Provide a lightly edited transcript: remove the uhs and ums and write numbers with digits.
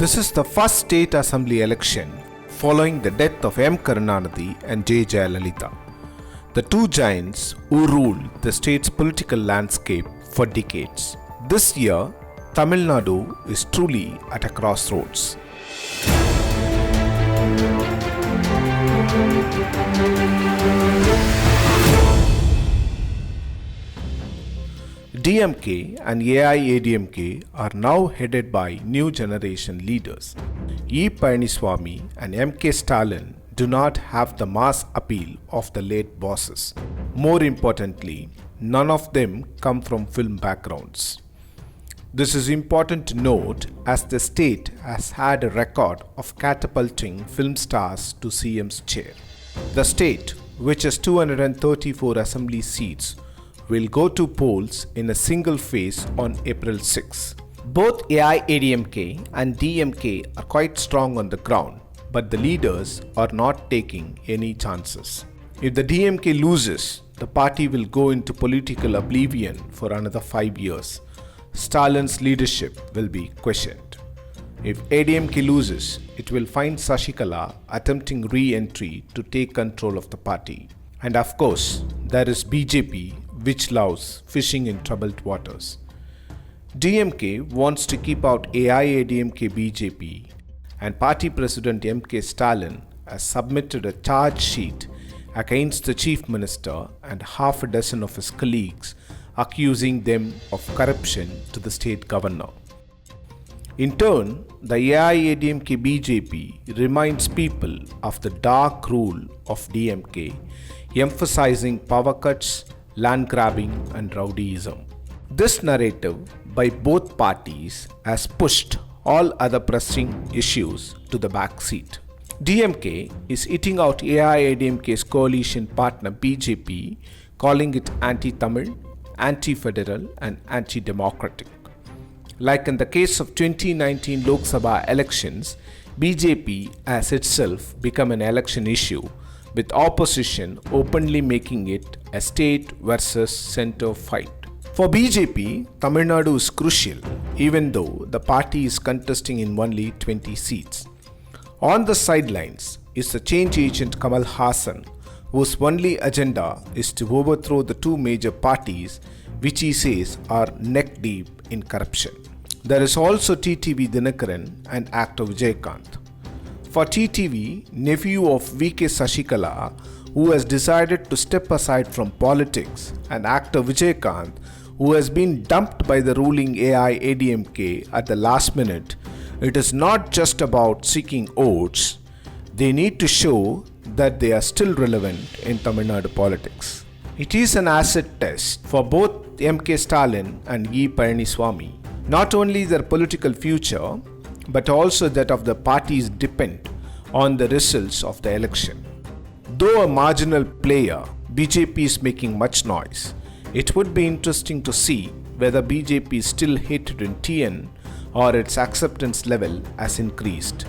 This is the first state assembly election following the death of M. Karunanidhi and Jayalalitha, the two giants who ruled the state's political landscape for decades. This year, Tamil Nadu is truly at a crossroads. DMK and AIADMK are now headed by new generation leaders. E. Palaniswami and MK Stalin do not have the mass appeal of the late bosses. More importantly, none of them come from film backgrounds. This is important to note as the state has had a record of catapulting film stars to CM's chair. The state, which has 234 assembly seats, will go to polls in a single phase on April 6. Both AIADMK and DMK are quite strong on the ground, but the leaders are not taking any chances. If the DMK loses, the party will go into political oblivion for another 5 years. Stalin's leadership will be questioned. If ADMK loses, it will find Sashikala attempting re-entry to take control of the party. And of course, there is BJP, which loves fishing in troubled waters. DMK wants to keep out AIADMK BJP, and party president MK Stalin has submitted a charge sheet against the chief minister and half a dozen of his colleagues, accusing them of corruption to the state governor. In turn, the AIADMK BJP reminds people of the dark rule of DMK, emphasizing power cuts, land grabbing and rowdyism. This narrative by both parties has pushed all other pressing issues to the back seat. DMK is eating out AIADMK's coalition partner BJP, calling it anti-Tamil, anti-federal and anti-democratic. Like in the case of 2019 Lok Sabha elections, BJP has itself become an election issue, with opposition openly making it a state versus center fight. For BJP, Tamil Nadu is crucial, even though the party is contesting in only 20 seats. On the sidelines is the change agent Kamal Hassan, whose only agenda is to overthrow the two major parties, which he says are neck deep in corruption. There is also TTV Dinakaran and actor Vijayakanth. For TTV, nephew of VK Sashikala, who has decided to step aside from politics, and actor Vijayakanth, who has been dumped by the ruling AIADMK at the last minute, it is not just about seeking votes. They need to show that they are still relevant in Tamil Nadu politics. It is an acid test for both MK Stalin and E. Palaniswami. Not only their political future, but also that of the parties depend on the results of the election. Though a marginal player, BJP is making much noise. It would be interesting to see whether BJP is still hated in TN or its acceptance level has increased.